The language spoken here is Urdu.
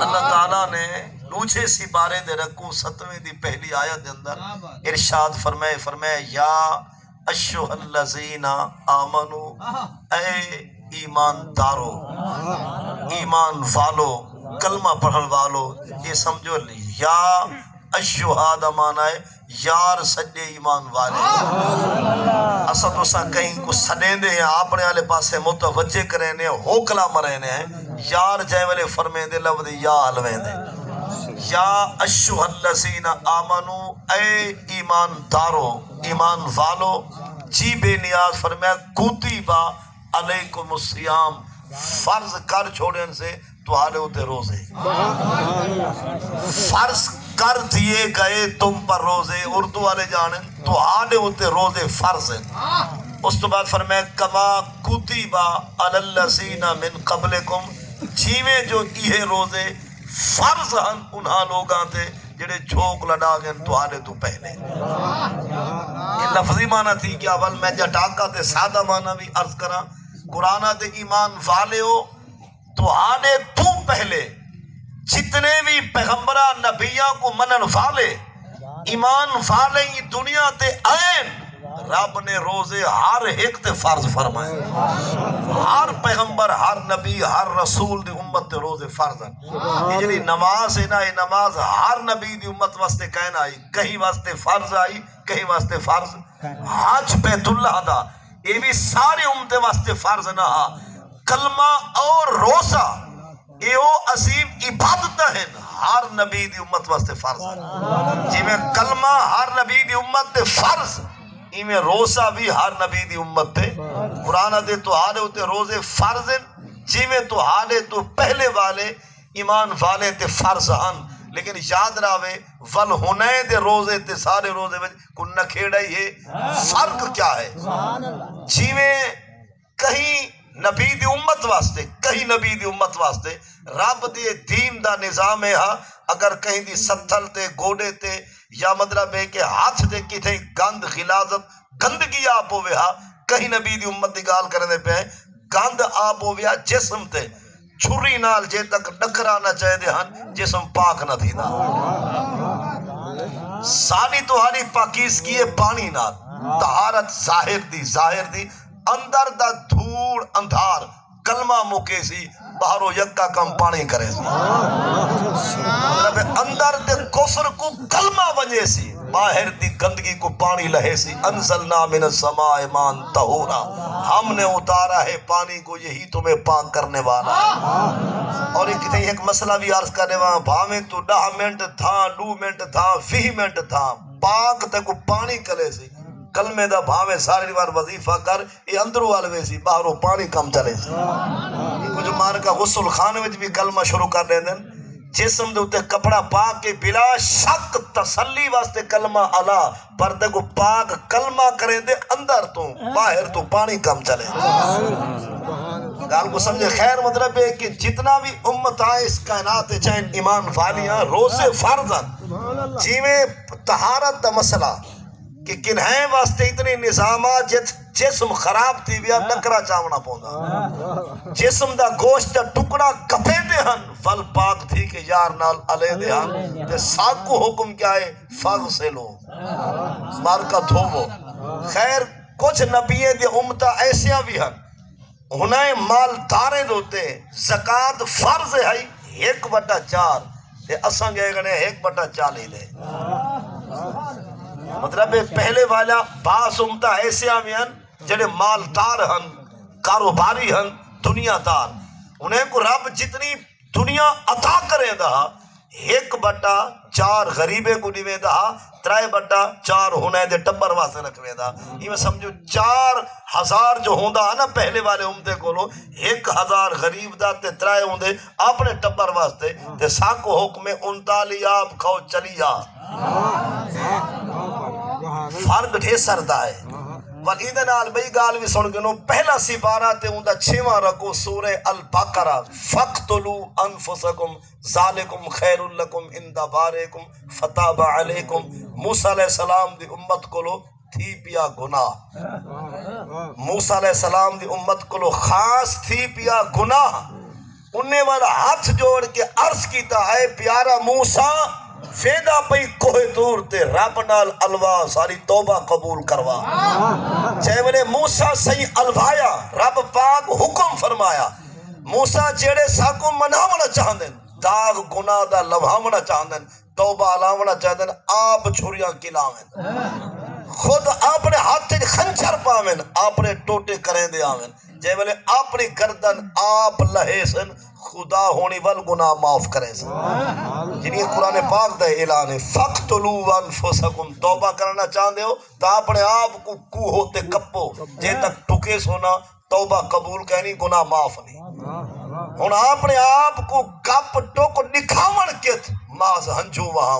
اللہ تعالیٰ نے دوسرے سپارے دے رکو 7ویں دی پہلی آیت دے اندر ارشاد فرمائے یا ایھا الذین آمنو، اے ایمان دارو، ایمان والو، کلمہ پڑھن والو، یہ سمجھو یا ایھا دا معنی ہے یار سجے ایمان والے۔ اساں تو سا کہیں کو سڈیں دے ہیں اپنے والے پاسے متوجہ کریں نے ہوکلا مریں ہیں یار جائے والے فرمیں دے لفظ یا الویں دے یا ایھا الذین آمنو، اے ایمان دارو، ایمان والو، جی بے نیاز فرمایا کتبا علیکم الصیام، فرض کر چھوڑن سے تو آلے ہوتے روزے، فرض کر دیے گئے تم پر روزے، اردو والے جانیں تو آلے ہوتے روزے فرض ہیں۔ اس تو بعد فرمایا کما کتبا علی الذین من قبلکم، جیویں جو یہ روزے فرض ہیں انہاں لوگاں تے جڑے جھوک لڑا گئے تو آلے تو پہلے۔ یہ لفظی معنی تھی کہ اول میں جٹاکا تے سادہ معنی بھی عرض کرا، قرآن تے ایمان والے ہو تو آنے تو پہلے جتنے بھی پیغمبرہ نبیوں کو منن والے ایمان والے ہی دنیا تے آئین، رب نے روزے ہر ایک تے فرض فرمائے، ہر پیغمبر، ہر نبی، ہر رسول دی امت تے روزے فرض ہیں۔ یہ جنہی نماز ہے نا، یہ نماز ہر نبی دی امت واسطے کہنا آئی، کہیں واسطے فرض آئی، کہیں واسطے فرض۔ حج بیت اللہ دا یہ بھی سارے امت واسطے فرض نہ، کلمہ اور روزہ یہ عظیم عبادت ہیں ہر نبی دی امت واسطے فرض ہے۔ جی میں کلمہ ہر نبی دی امت تے فرض، میں روزہ بھی ہر نبی دی امت تے قرآن دے تو حالے ہوتے روزے فرض ہیں، جی میں تو حالے تو پہلے والے ایمان والے تے فرض ہیں۔ لیکن یاد راوے ول ہونے دے روزے تے سارے روزے میں کن نہ کھیڑا ہی ہے، فرق کیا ہے؟ جی میں کہیں نبی دی امت واسطے، کہیں نبی دی امت واسطے رب دے دین دا نظام ہے، اگر کہیں دی ستھل تے گوڑے تے یا مطلب ہے کہ ہاتھ دے کتھیں گند غلاظت گندگی آپ ہوئے ہاں، کہیں نبی دی امت دی گال کرنے پہ گند آپ ہوئے ہاں جسم تے چھری نال جے تک ڈکرا نہ چاہے دے ہن جسم پاک نہ تھی دا سانی تو ہاری پاکیز کیے پانی نال، طہارت ظاہر دی اندر دا دھوڑ اندھار کلمہ موکے سی باہرو یکا کم پانی کرے سی، اندر دے کفر کو کلمہ وجے سی، باہر دی گندگی کو پانی لہے سی۔ انزلنا من السماء ماء طہورا، ہم نے اتارا ہے پانی کو یہی تمہیں پاک کرنے والا ہے۔ اور ایک مسئلہ بھی عرض کرنے والا، بھاویں تو 10 منٹ تھا، 2 منٹ تھا، 20 منٹ تھا، پاک تے کو پانی کلے سی، کلمے دا بھاویں ساری بار وظیفہ کر، یہ اندرو والوے سی باہروں پانی کم چلے سی۔ کچھ مار کا غسل خانے میں بھی کلمہ شروع کر دیں دیں، جسم دے ہوتے کپڑا پاک کے بلا شک تسلی واسطے کلمہ اللہ، پردے کو پاک کلمہ کریں دے اندر تو باہر تو پانی کم چلے۔ گال کو سمجھے خیر مطلب ہے کہ جتنا بھی امت آئے اس کائنات چاہیں ایمان والیاں روزے فرض ہیں، جیویں طہارت دا مسئلہ کہ کنہیں واسطے اتنے نظامات جسم خراب تھی بیا نکرا چاونا پوندا، جسم دا گوشت دا ٹکڑا کپے دے ہن فل پاک تھی کہ یار نال علیہ دے ہن تے ساکو حکم کیا ہے فغسلو مارکا دھوو۔ خیر کچھ نبیے دے امتہ ایسیاں بھی ہن انہیں مالداریں دوتے زکاة فرض ہے 1/4 تے اساں گئے گنے 1/4 ہی دے، مطلب پہلے والا باس امتہ ایسے آمین جنہیں مالدار ہن، کاروباری ہن، دنیا دار، انہیں کو رب جتنی دنیا عطا کرے دا 1/4 غریبے کو دیوے دا 3/4 ہونے دے ٹبر واسے رکھوے دا۔ یہ میں سمجھو 4000 جو ہوندہ ہے نا پہلے والے امتے کو لو 1000 غریب دا تے 3 ہوندے اپنے ٹبر واسطے تے ساکو حکم 39 آپ کھاؤ چلی جا، فرق ڈھے سردہ ہے۔ ولیدن آل بئی گال بھی سن گنو پہلا سپارہ تے اندہ 6واں رکو سورہ البقرہ فَقْتُلُوا أَنفُسَكُمْ ذَالِكُمْ خَيْرٌ لَكُمْ عِنْدَ بَارِئِكُمْ فَتَابَ عَلَيْكُمْ۔ موسیٰ علیہ السلام دی امت کو لو تھی پیا گناہ، موسیٰ علیہ السلام دی امت کو لو خاص تھی پیا گناہ، انہیں والا ہاتھ جوڑ کے عرض کیتا ہے پیارا موسیٰ فیدا پئی کوہ تور تے رب نال الوا ساری توبہ قبول کروا چاہے ویلے موسیٰ صحیح الوایا رب پاک حکم فرمایا موسیٰ جیڑے ساکو مناونا چاہندیں داغ گناہ دا لوہاونا چاہندیں توبہ علاونا چاہندیں آپ چھوڑیاں کلاویں خود اپنے ہاتھ خنچر پاویں اپنے ٹوٹے کریں دے آویں جے ویلے اپنی گردن آپ لہے سن خدا ہونی ول گناہ معاف کرے سن جنہیں قرآن پاک دا اعلان ہے فَقْتُلُوا أَنفُسَكُمْ توبہ کرنا چاہندے ہو تو اپنے آپ کو کو ہوتے کپو جے تک ٹکے سونا توبہ قبول کہنی گناہ معاف نہیں ہن اپنے آپ کو کپ ٹوک نکھاون کت ماز ہنجو وہاں